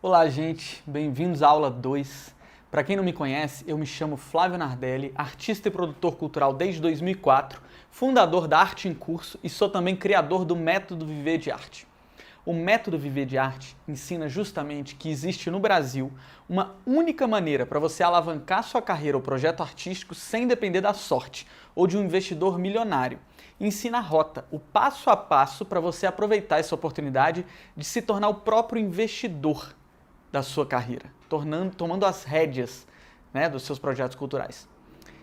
Olá, gente, bem-vindos à aula 2. Para quem não me conhece, eu me chamo Flávio Nardelli, artista e produtor cultural desde 2004, fundador da Arte em Curso e sou também criador do Método Viver de Arte. O Método Viver de Arte ensina justamente que existe no Brasil uma única maneira para você alavancar sua carreira ou projeto artístico sem depender da sorte ou de um investidor milionário. Ensina a rota, o passo a passo para você aproveitar essa oportunidade de se tornar o próprio investidor da sua carreira, tomando as rédeas, dos seus projetos culturais.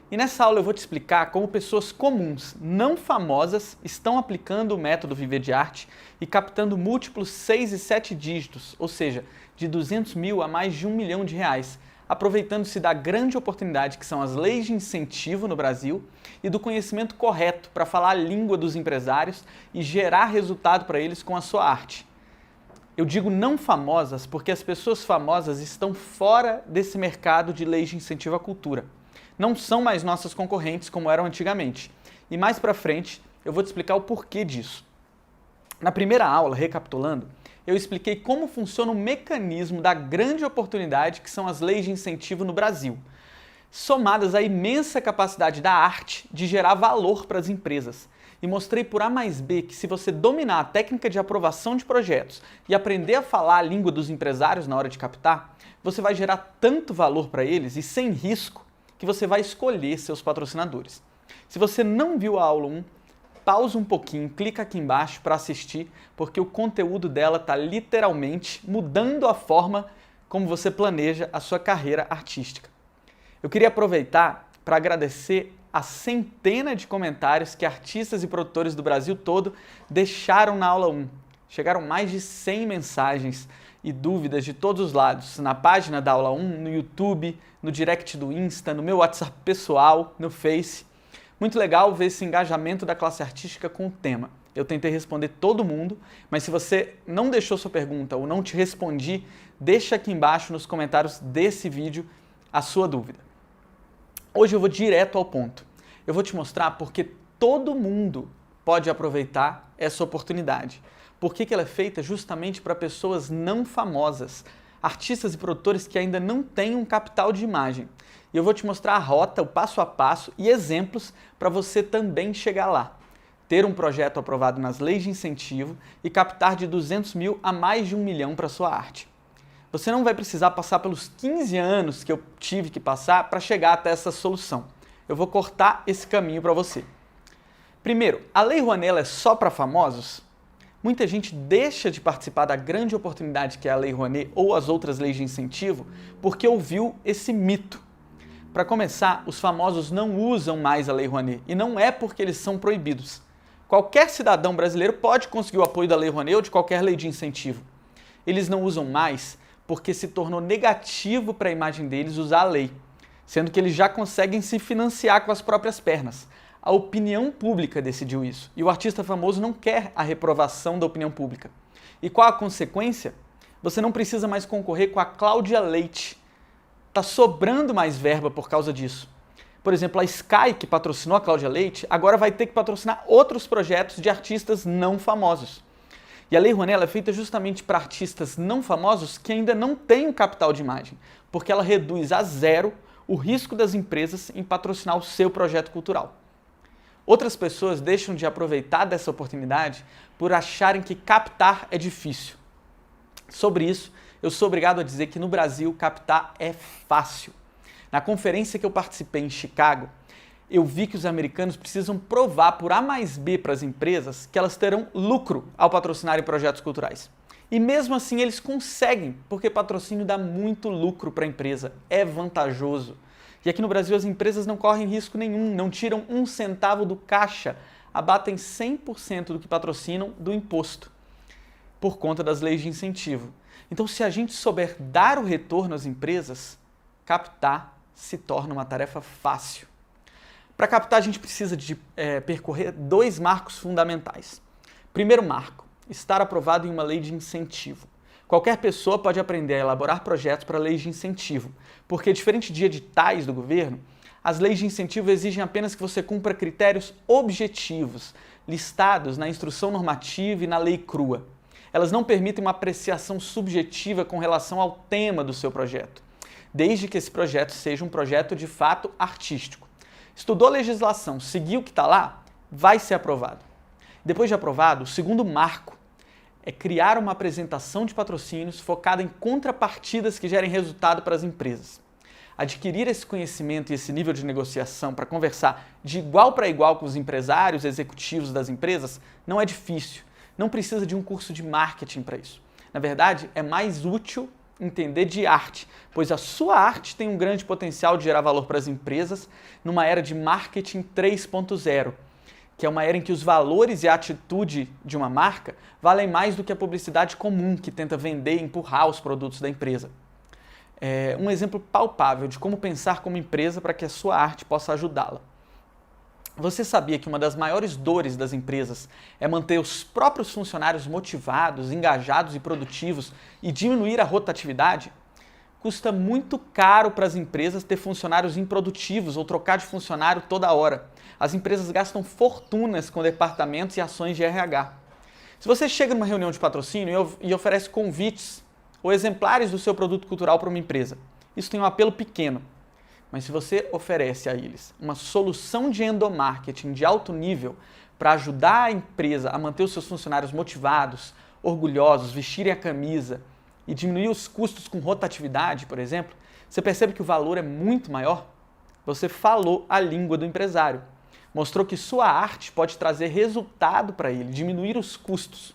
E nessa aula eu vou te explicar como pessoas comuns, não famosas, estão aplicando o método Viver de Arte e captando múltiplos 6 e 7 dígitos, ou seja, de 200 mil a mais de R$1 milhão, aproveitando-se da grande oportunidade que são as leis de incentivo no Brasil e do conhecimento correto para falar a língua dos empresários e gerar resultado para eles com a sua arte. Eu digo não famosas porque as pessoas famosas estão fora desse mercado de leis de incentivo à cultura. Não são mais nossas concorrentes como eram antigamente. E mais pra frente eu vou te explicar o porquê disso. Na primeira aula, recapitulando, eu expliquei como funciona o mecanismo da grande oportunidade que são as leis de incentivo no Brasil, somadas à imensa capacidade da arte de gerar valor para as empresas. E mostrei por A mais B que se você dominar a técnica de aprovação de projetos e aprender a falar a língua dos empresários na hora de captar, você vai gerar tanto valor para eles e sem risco que você vai escolher seus patrocinadores. Se você não viu a aula 1, pausa um pouquinho, clica aqui embaixo para assistir, porque o conteúdo dela está literalmente mudando a forma como você planeja a sua carreira artística. Eu queria aproveitar para agradecer a centena de comentários que artistas e produtores do Brasil todo deixaram na aula 1. Chegaram mais de 100 mensagens e dúvidas de todos os lados, na página da aula 1, no YouTube, no direct do Insta, no meu WhatsApp pessoal, no Face. Muito legal ver esse engajamento da classe artística com o tema. Eu tentei responder todo mundo, mas se você não deixou sua pergunta ou não te respondi, deixa aqui embaixo nos comentários desse vídeo a sua dúvida. Hoje eu vou direto ao ponto. Eu vou te mostrar porque todo mundo pode aproveitar essa oportunidade. Por que ela é feita justamente para pessoas não famosas, artistas e produtores que ainda não têm um capital de imagem. E eu vou te mostrar a rota, o passo a passo e exemplos para você também chegar lá. Ter um projeto aprovado nas leis de incentivo e captar de 200 mil a mais de R$1 milhão para sua arte. Você não vai precisar passar pelos 15 anos que eu tive que passar para chegar até essa solução. Eu vou cortar esse caminho para você. Primeiro, a Lei Rouanet é só para famosos? Muita gente deixa de participar da grande oportunidade que é a Lei Rouanet ou as outras leis de incentivo porque ouviu esse mito. Para começar, os famosos não usam mais a Lei Rouanet e não é porque eles são proibidos. Qualquer cidadão brasileiro pode conseguir o apoio da Lei Rouanet ou de qualquer lei de incentivo. Eles não usam mais porque se tornou negativo para a imagem deles usar a lei, sendo que eles já conseguem se financiar com as próprias pernas. A opinião pública decidiu isso, e o artista famoso não quer a reprovação da opinião pública. E qual a consequência? Você não precisa mais concorrer com a Cláudia Leite. Está sobrando mais verba por causa disso. Por exemplo, a Sky, que patrocinou a Cláudia Leite, agora vai ter que patrocinar outros projetos de artistas não famosos. E a Lei Rouanet é feita justamente para artistas não famosos que ainda não têm um capital de imagem, porque ela reduz a zero o risco das empresas em patrocinar o seu projeto cultural. Outras pessoas deixam de aproveitar dessa oportunidade por acharem que captar é difícil. Sobre isso, eu sou obrigado a dizer que no Brasil captar é fácil. Na conferência que eu participei em Chicago, eu vi que os americanos precisam provar por A mais B para as empresas que elas terão lucro ao patrocinarem projetos culturais. E mesmo assim eles conseguem, porque patrocínio dá muito lucro para a empresa, é vantajoso. E aqui no Brasil as empresas não correm risco nenhum, não tiram um centavo do caixa, abatem 100% do que patrocinam do imposto, por conta das leis de incentivo. Então se a gente souber dar o retorno às empresas, captar se torna uma tarefa fácil. Para captar, a gente precisa de percorrer 2 marcos fundamentais. Primeiro marco, estar aprovado em uma lei de incentivo. Qualquer pessoa pode aprender a elaborar projetos para leis de incentivo, porque diferente de editais do governo, as leis de incentivo exigem apenas que você cumpra critérios objetivos, listados na instrução normativa e na lei crua. Elas não permitem uma apreciação subjetiva com relação ao tema do seu projeto, desde que esse projeto seja um projeto de fato artístico. Estudou a legislação, seguiu o que está lá, vai ser aprovado. Depois de aprovado, o segundo marco é criar uma apresentação de patrocínios focada em contrapartidas que gerem resultado para as empresas. Adquirir esse conhecimento e esse nível de negociação para conversar de igual para igual com os empresários executivos das empresas não é difícil. Não precisa de um curso de marketing para isso. Na verdade, é mais útil entender de arte, pois a sua arte tem um grande potencial de gerar valor para as empresas numa era de marketing 3.0, que é uma era em que os valores e a atitude de uma marca valem mais do que a publicidade comum que tenta vender e empurrar os produtos da empresa. É um exemplo palpável de como pensar como empresa para que a sua arte possa ajudá-la. Você sabia que uma das maiores dores das empresas é manter os próprios funcionários motivados, engajados e produtivos e diminuir a rotatividade? Custa muito caro para as empresas ter funcionários improdutivos ou trocar de funcionário toda hora. As empresas gastam fortunas com departamentos e ações de RH. Se você chega numa reunião de patrocínio e oferece convites ou exemplares do seu produto cultural para uma empresa, isso tem um apelo pequeno. Mas se você oferece a eles uma solução de endomarketing de alto nível para ajudar a empresa a manter os seus funcionários motivados, orgulhosos, vestirem a camisa e diminuir os custos com rotatividade, por exemplo, você percebe que o valor é muito maior? Você falou a língua do empresário. Mostrou que sua arte pode trazer resultado para ele, diminuir os custos.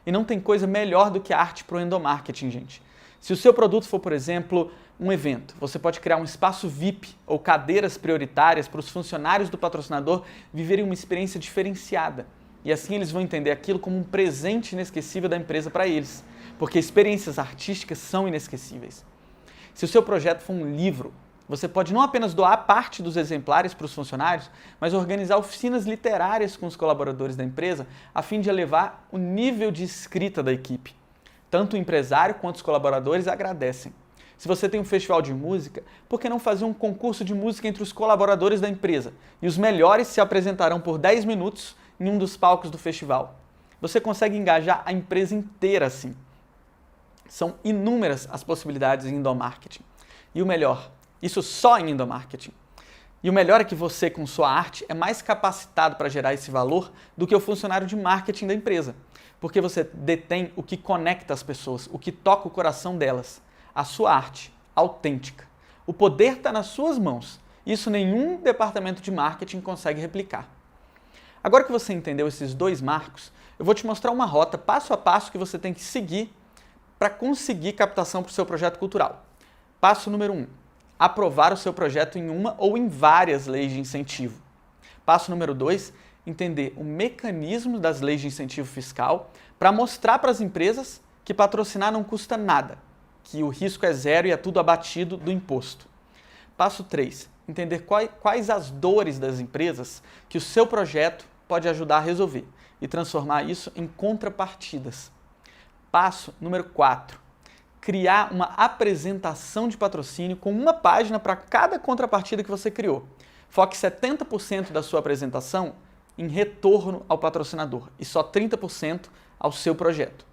E não tem coisa melhor do que a arte para o endomarketing, gente. Se o seu produto for, por exemplo, um evento, você pode criar um espaço VIP ou cadeiras prioritárias para os funcionários do patrocinador viverem uma experiência diferenciada. E assim eles vão entender aquilo como um presente inesquecível da empresa para eles, porque experiências artísticas são inesquecíveis. Se o seu projeto for um livro, você pode não apenas doar parte dos exemplares para os funcionários, mas organizar oficinas literárias com os colaboradores da empresa a fim de elevar o nível de escrita da equipe. Tanto o empresário quanto os colaboradores agradecem. Se você tem um festival de música, por que não fazer um concurso de música entre os colaboradores da empresa? E os melhores se apresentarão por 10 minutos em um dos palcos do festival. Você consegue engajar a empresa inteira assim. São inúmeras as possibilidades em endomarketing. E o melhor, isso só em endomarketing. E o melhor é que você, com sua arte, é mais capacitado para gerar esse valor do que o funcionário de marketing da empresa. Porque você detém o que conecta as pessoas, o que toca o coração delas. A sua arte, autêntica. O poder está nas suas mãos. Isso nenhum departamento de marketing consegue replicar. Agora que você entendeu esses dois marcos, eu vou te mostrar uma rota passo a passo que você tem que seguir para conseguir captação para o seu projeto cultural. Passo número 1. Aprovar o seu projeto em uma ou em várias leis de incentivo. Passo número 2. Entender o mecanismo das leis de incentivo fiscal para mostrar para as empresas que patrocinar não custa nada, que o risco é zero e é tudo abatido do imposto. Passo 3. Entender quais as dores das empresas que o seu projeto pode ajudar a resolver e transformar isso em contrapartidas. Passo número 4. Criar uma apresentação de patrocínio com uma página para cada contrapartida que você criou. Foque 70% da sua apresentação em retorno ao patrocinador e só 30% ao seu projeto.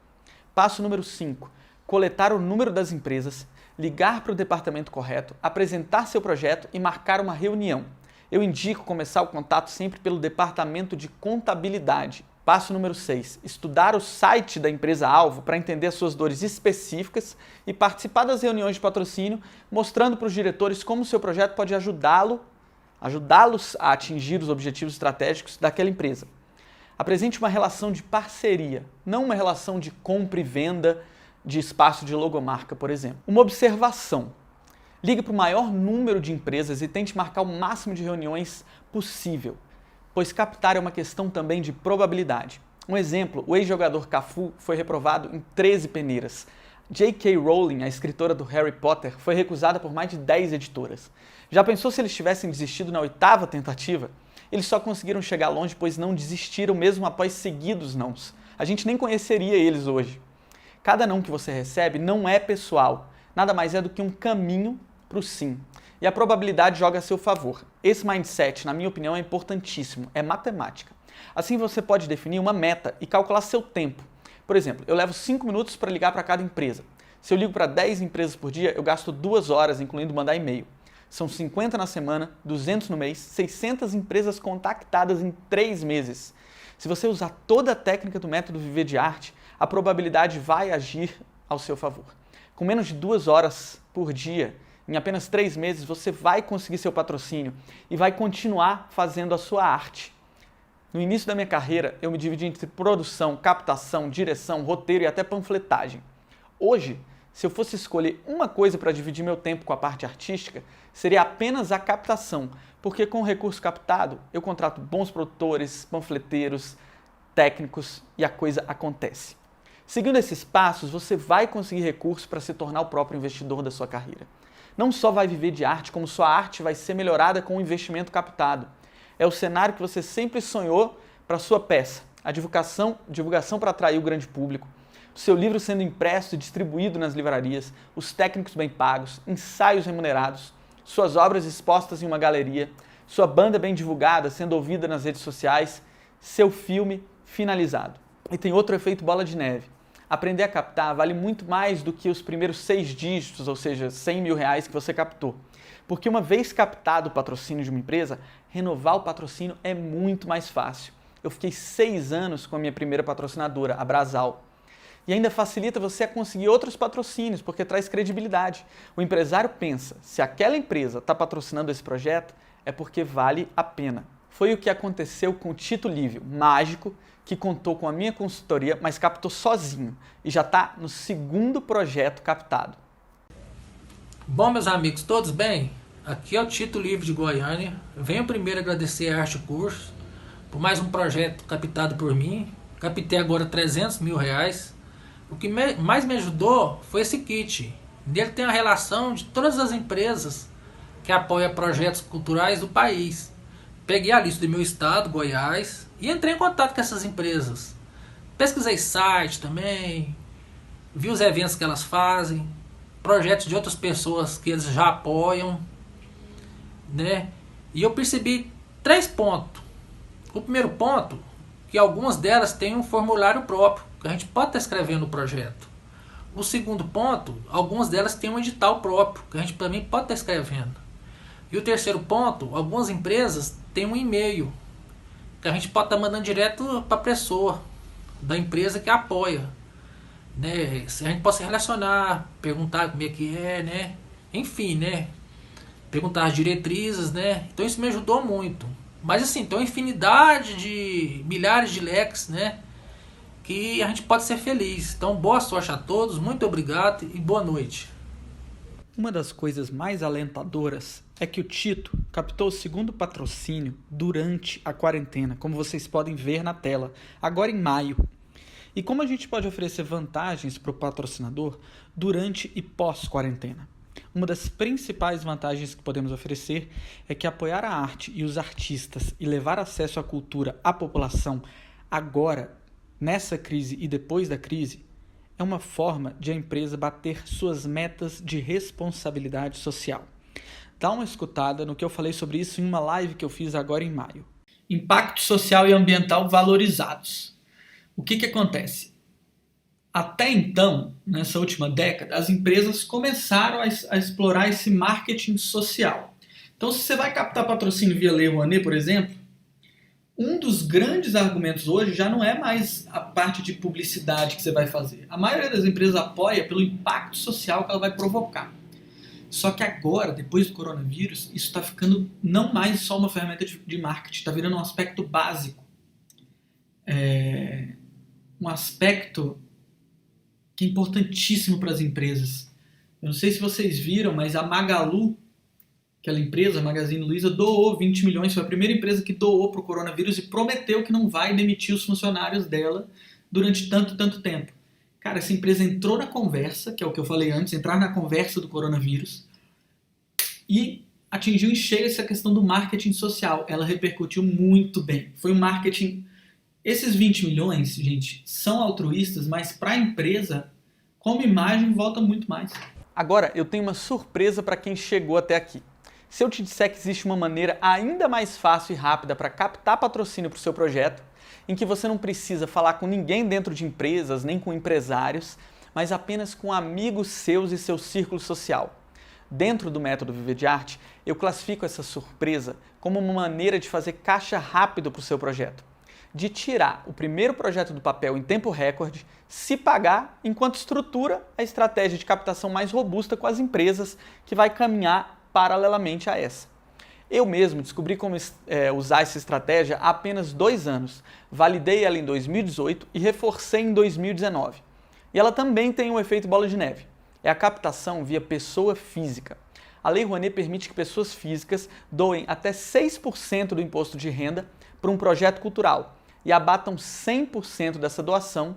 Passo número 5. Coletar o número das empresas, ligar para o departamento correto, apresentar seu projeto e marcar uma reunião. Eu indico começar o contato sempre pelo departamento de contabilidade. Passo número 6. Estudar o site da empresa-alvo para entender as suas dores específicas e participar das reuniões de patrocínio, mostrando para os diretores como o seu projeto pode ajudá-los a atingir os objetivos estratégicos daquela empresa. Apresente uma relação de parceria, não uma relação de compra e venda de espaço de logomarca, por exemplo. Uma observação. Ligue para o maior número de empresas e tente marcar o máximo de reuniões possível, pois captar é uma questão também de probabilidade. Um exemplo, o ex-jogador Cafu foi reprovado em 13 peneiras. J.K. Rowling, a escritora do Harry Potter, foi recusada por mais de 10 editoras. Já pensou se eles tivessem desistido na 8ª tentativa? Eles só conseguiram chegar longe pois não desistiram mesmo após seguidos nãos. A gente nem conheceria eles hoje. Cada não que você recebe não é pessoal, nada mais é do que um caminho para o sim. E a probabilidade joga a seu favor. Esse mindset, na minha opinião, é importantíssimo, é matemática. Assim você pode definir uma meta e calcular seu tempo. Por exemplo, eu levo 5 minutos para ligar para cada empresa. Se eu ligo para 10 empresas por dia, eu gasto 2 horas, incluindo mandar e-mail. São 50 na semana, 200 no mês, 600 empresas contactadas em 3 meses. Se você usar toda a técnica do método Viver de Arte, a probabilidade vai agir ao seu favor. Com menos de 2 horas por dia, em apenas 3 meses, você vai conseguir seu patrocínio e vai continuar fazendo a sua arte. No início da minha carreira, eu me dividi entre produção, captação, direção, roteiro e até panfletagem. Hoje, se eu fosse escolher uma coisa para dividir meu tempo com a parte artística, seria apenas a captação, porque com o recurso captado, eu contrato bons produtores, panfleteiros, técnicos e a coisa acontece. Seguindo esses passos, você vai conseguir recursos para se tornar o próprio investidor da sua carreira. Não só vai viver de arte, como sua arte vai ser melhorada com o investimento captado. É o cenário que você sempre sonhou para sua peça. A divulgação para atrair o grande público, o seu livro sendo impresso e distribuído nas livrarias, os técnicos bem pagos, ensaios remunerados, suas obras expostas em uma galeria, sua banda bem divulgada, sendo ouvida nas redes sociais, seu filme finalizado. E tem outro efeito bola de neve. Aprender a captar vale muito mais do que os primeiros 6 dígitos, ou seja, 100 mil reais que você captou. Porque uma vez captado o patrocínio de uma empresa, renovar o patrocínio é muito mais fácil. Eu fiquei 6 anos com a minha primeira patrocinadora, a Brasal. E ainda facilita você a conseguir outros patrocínios, porque traz credibilidade. O empresário pensa, se aquela empresa está patrocinando esse projeto, é porque vale a pena. Foi o que aconteceu com o Tito Lívio, mágico, que contou com a minha consultoria, mas captou sozinho e já está no 2º projeto captado. Bom, meus amigos, todos bem? Aqui é o Tito Lívio de Goiânia. Venho primeiro agradecer a Arte Curso por mais um projeto captado por mim. Captei agora 300 mil reais. O que mais me ajudou foi esse kit. Nele tem a relação de todas as empresas que apoiam projetos culturais do país. Peguei a lista do meu estado, Goiás, e entrei em contato com essas empresas. Pesquisei site também, vi os eventos que elas fazem, projetos de outras pessoas que eles já apoiam, né? E eu percebi 3 pontos. O primeiro ponto, que algumas delas têm um formulário próprio, que a gente pode estar escrevendo o projeto. O segundo ponto, algumas delas têm um edital próprio, que a gente também pode estar escrevendo. E o terceiro ponto, algumas empresas têm um e-mail, que a gente pode estar mandando direto para a pessoa da empresa que apoia, né? A gente pode se relacionar, perguntar como é que é, né? Enfim, né? Perguntar as diretrizes, né? Então isso me ajudou muito. Mas assim, tem uma infinidade de milhares de leques, né? Que a gente pode ser feliz. Então boa sorte a todos, muito obrigado e boa noite. Uma das coisas mais alentadoras é que o Tito captou o 2º patrocínio durante a quarentena, como vocês podem ver na tela, agora em maio. E como a gente pode oferecer vantagens para o patrocinador durante e pós-quarentena? Uma das principais vantagens que podemos oferecer é que apoiar a arte e os artistas e levar acesso à cultura à população agora, nessa crise e depois da crise, é uma forma de a empresa bater suas metas de responsabilidade social. Dá uma escutada no que eu falei sobre isso em uma live que eu fiz agora em maio. Impacto social e ambiental valorizados. O que acontece? Até então, nessa última década, as empresas começaram a explorar esse marketing social. Então, se você vai captar patrocínio via Lei Rouanet, por exemplo, um dos grandes argumentos hoje já não é mais a parte de publicidade que você vai fazer. A maioria das empresas apoia pelo impacto social que ela vai provocar. Só que agora, depois do coronavírus, isso está ficando não mais só uma ferramenta de marketing, está virando um aspecto básico. Um aspecto que é importantíssimo para as empresas. Eu não sei se vocês viram, mas a Magalu, aquela empresa, a Magazine Luiza, doou 20 milhões, foi a primeira empresa que doou para o coronavírus e prometeu que não vai demitir os funcionários dela durante tanto tempo. Cara, essa empresa entrou na conversa, que é o que eu falei antes, entrar na conversa do coronavírus e atingiu em cheio essa questão do marketing social. Ela repercutiu muito bem. Foi um marketing... Esses 20 milhões, gente, são altruístas, mas para a empresa, como imagem, volta muito mais. Agora, eu tenho uma surpresa para quem chegou até aqui. Se eu te disser que existe uma maneira ainda mais fácil e rápida para captar patrocínio para o seu projeto, em que você não precisa falar com ninguém dentro de empresas, nem com empresários, mas apenas com amigos seus e seu círculo social. Dentro do método Viver de Arte, eu classifico essa surpresa como uma maneira de fazer caixa rápido para o seu projeto. De tirar o primeiro projeto do papel em tempo recorde, se pagar, enquanto estrutura a estratégia de captação mais robusta com as empresas que vai caminhar paralelamente a essa. Eu mesmo descobri como usar essa estratégia há apenas 2 anos. Validei ela em 2018 e reforcei em 2019. E ela também tem um efeito bola de neve. É a captação via pessoa física. A Lei Rouanet permite que pessoas físicas doem até 6% do imposto de renda para um projeto cultural e abatam 100% dessa doação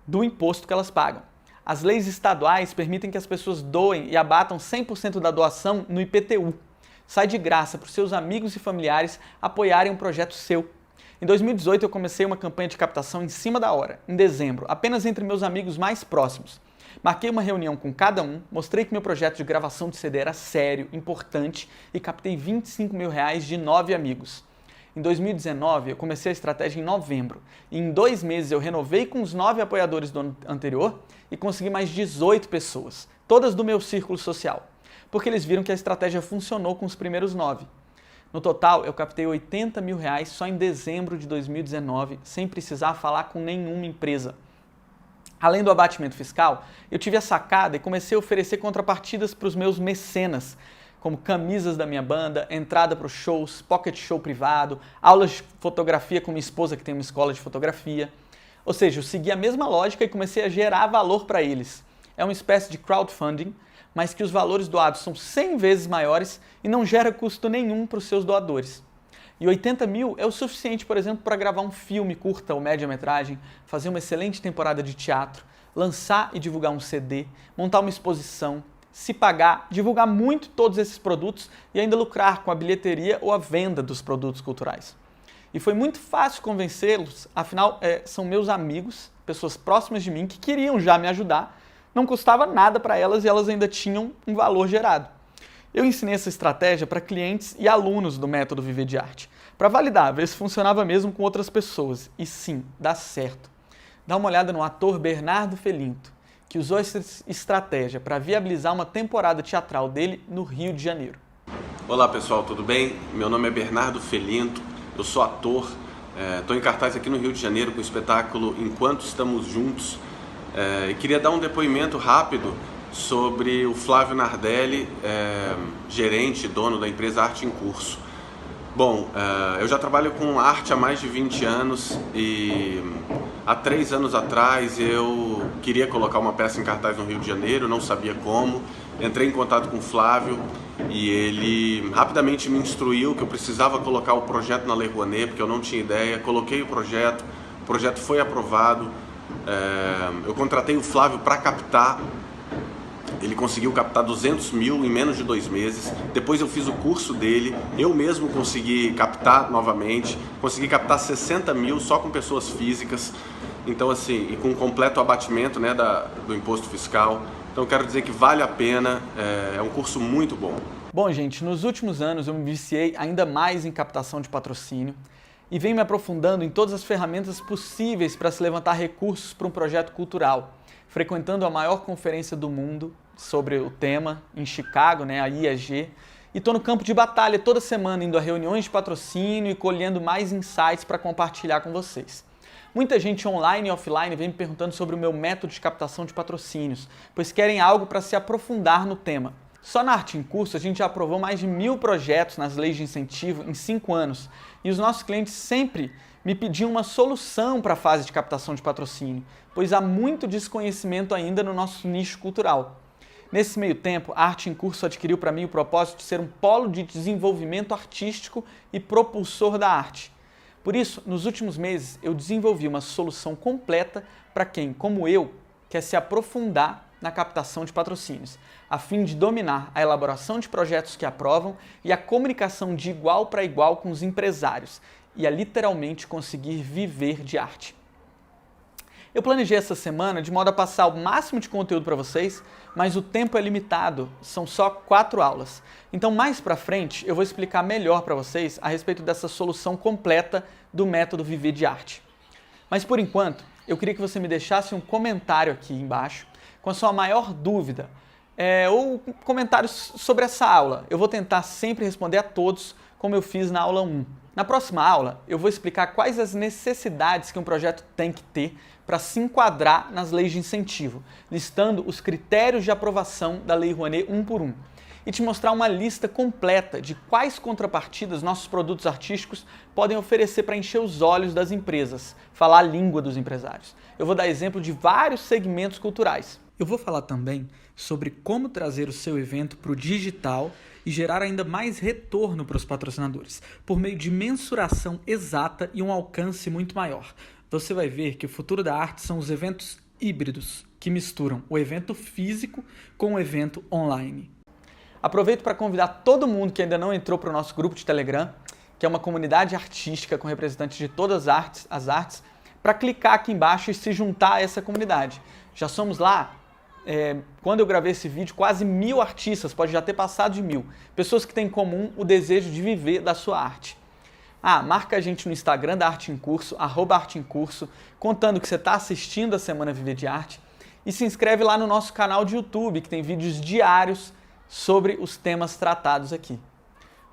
do imposto que elas pagam. As leis estaduais permitem que as pessoas doem e abatam 100% da doação no IPTU. Sai de graça para os seus amigos e familiares apoiarem um projeto seu. Em 2018 eu comecei uma campanha de captação em cima da hora, em dezembro, apenas entre meus amigos mais próximos. Marquei uma reunião com cada um, mostrei que meu projeto de gravação de CD era sério, importante e captei R$25 mil de 9 amigos. Em 2019 eu comecei a estratégia em novembro e em 2 meses eu renovei com os 9 apoiadores do ano anterior e consegui mais 18 pessoas, todas do meu círculo social, porque eles viram que a estratégia funcionou com os primeiros 9. No total, eu captei R$80 mil só em dezembro de 2019, sem precisar falar com nenhuma empresa. Além do abatimento fiscal, eu tive a sacada e comecei a oferecer contrapartidas para os meus mecenas, como camisas da minha banda, entrada para os shows, pocket show privado, aulas de fotografia com minha esposa que tem uma escola de fotografia. Ou seja, eu segui a mesma lógica e comecei a gerar valor para eles. É uma espécie de crowdfunding, mas que os valores doados são 100 vezes maiores e não gera custo nenhum para os seus doadores. E 80 mil é o suficiente, por exemplo, para gravar um filme curta ou média-metragem, fazer uma excelente temporada de teatro, lançar e divulgar um CD, montar uma exposição, se pagar, divulgar muito todos esses produtos e ainda lucrar com a bilheteria ou a venda dos produtos culturais. E foi muito fácil convencê-los, afinal, são meus amigos, pessoas próximas de mim que queriam já me ajudar. Não custava nada para elas e elas ainda tinham um valor gerado. Eu ensinei essa estratégia para clientes e alunos do método Viver de Arte, para validar, ver se funcionava mesmo com outras pessoas. E sim, dá certo. Dá uma olhada no ator Bernardo Felinto, que usou essa estratégia para viabilizar uma temporada teatral dele no Rio de Janeiro. Olá pessoal, tudo bem? Meu nome é Bernardo Felinto, eu sou ator, estou em cartaz aqui no Rio de Janeiro com o espetáculo Enquanto Estamos Juntos. E queria dar um depoimento rápido sobre o Flávio Nardelli, gerente e dono da empresa Arte em Curso. Bom, eu já trabalho com arte há mais de 20 anos e há 3 anos atrás eu queria colocar uma peça em cartaz no Rio de Janeiro, não sabia como. Entrei em contato com o Flávio e ele rapidamente me instruiu que eu precisava colocar o projeto na Lei Rouanet, porque eu não tinha ideia. Coloquei o projeto foi aprovado. Eu contratei o Flávio para captar. Ele conseguiu captar 200 mil em menos de 2 meses. Depois eu fiz o curso dele, eu mesmo consegui captar novamente. Consegui captar 60 mil só com pessoas físicas. Então assim, e com completo abatimento, né, do imposto fiscal. Então quero dizer que vale a pena, é um curso muito bom. Bom, gente, nos últimos anos eu me viciei ainda mais em captação de patrocínio e venho me aprofundando em todas as ferramentas possíveis para se levantar recursos para um projeto cultural, frequentando a maior conferência do mundo sobre o tema em Chicago, né, a IAG, e estou no campo de batalha toda semana, indo a reuniões de patrocínio e colhendo mais insights para compartilhar com vocês. Muita gente online e offline vem me perguntando sobre o meu método de captação de patrocínios, pois querem algo para se aprofundar no tema. Só na Arte em Curso a gente já aprovou mais de 1000 projetos nas leis de incentivo em 5 anos e os nossos clientes sempre me pediam uma solução para a fase de captação de patrocínio, pois há muito desconhecimento ainda no nosso nicho cultural. Nesse meio tempo, a Arte em Curso adquiriu para mim o propósito de ser um polo de desenvolvimento artístico e propulsor da arte. Por isso, nos últimos meses, eu desenvolvi uma solução completa para quem, como eu, quer se aprofundar na captação de patrocínios, a fim de dominar a elaboração de projetos que aprovam e a comunicação de igual para igual com os empresários e a literalmente conseguir viver de arte. Eu planejei essa semana de modo a passar o máximo de conteúdo para vocês, mas o tempo é limitado, são só 4 aulas. Então mais para frente eu vou explicar melhor para vocês a respeito dessa solução completa do método Viver de Arte. Mas por enquanto, eu queria que você me deixasse um comentário aqui embaixo com a sua maior dúvida ou comentários sobre essa aula. Eu vou tentar sempre responder a todos como eu fiz na aula 1. Na próxima aula, eu vou explicar quais as necessidades que um projeto tem que ter para se enquadrar nas leis de incentivo, listando os critérios de aprovação da Lei Rouanet um por um, e te mostrar uma lista completa de quais contrapartidas nossos produtos artísticos podem oferecer para encher os olhos das empresas, falar a língua dos empresários. Eu vou dar exemplo de vários segmentos culturais. Eu vou falar também sobre como trazer o seu evento para o digital e gerar ainda mais retorno para os patrocinadores, por meio de mensuração exata e um alcance muito maior. Você vai ver que o futuro da arte são os eventos híbridos, que misturam o evento físico com o evento online. Aproveito para convidar todo mundo que ainda não entrou para o nosso grupo de Telegram, que é uma comunidade artística com representantes de todas as artes, para clicar aqui embaixo e se juntar a essa comunidade. Já somos lá, quando eu gravei esse vídeo, quase 1000 artistas, pode já ter passado de 1000. Pessoas que têm em comum o desejo de viver da sua arte. Marca a gente no Instagram da Arte em Curso, @arteemcurso, contando que você está assistindo a Semana Viver de Arte. E se inscreve lá no nosso canal de YouTube, que tem vídeos diários sobre os temas tratados aqui.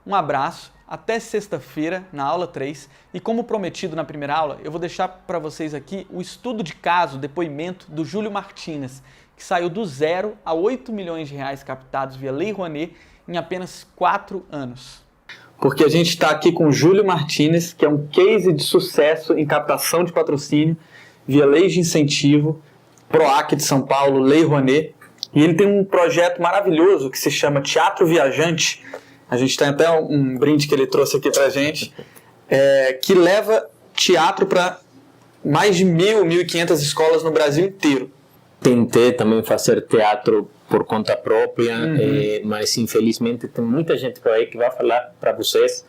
Um abraço, até sexta-feira, na aula 3. E como prometido na primeira aula, eu vou deixar para vocês aqui o estudo de caso, o depoimento do Júlio Martinez, que saiu do 0 a 8 milhões de reais captados via Lei Rouanet em apenas 4 anos. Porque a gente está aqui com o Júlio Martinez, que é um case de sucesso em captação de patrocínio via leis de incentivo, PROAC de São Paulo, Lei Rouanet. E ele tem um projeto maravilhoso que se chama Teatro Viajante. A gente tem até um brinde que ele trouxe aqui pra gente, que leva teatro para mais de 1.500 escolas no Brasil inteiro. Tentei também fazer teatro por conta própria, mas infelizmente tem muita gente por aí que vai falar para vocês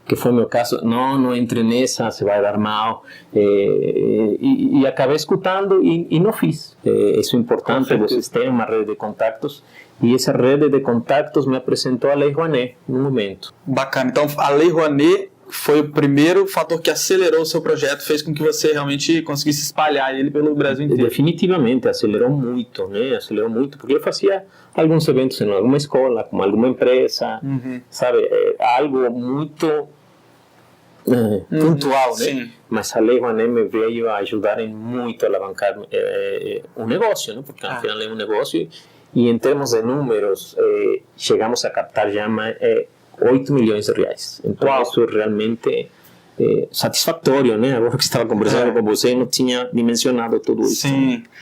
que foi meu caso, não entre nessa, você vai dar mal, e acabei escutando e não fiz. Isso é importante, vocês têm uma rede de contatos, e essa rede de contatos me apresentou a Lei Rouanet no momento. Bacana, então a Lei Rouanet foi o primeiro fator que acelerou o seu projeto, fez com que você realmente conseguisse espalhar ele pelo Brasil inteiro. Definitivamente, acelerou muito, né? Acelerou muito, porque eu fazia alguns eventos em alguma escola, com alguma empresa, sabe? Algo muito pontual, né? Sim. Mas a Lei Rouanet me veio a ajudar em muito a alavancar um negócio, né? Porque afinal é um negócio, e em termos de números, chegamos a captar já 8 milhões de reais. Então, isso é realmente satisfatório, né? Agora que estava conversando com você, não tinha dimensionado tudo isso. Sim.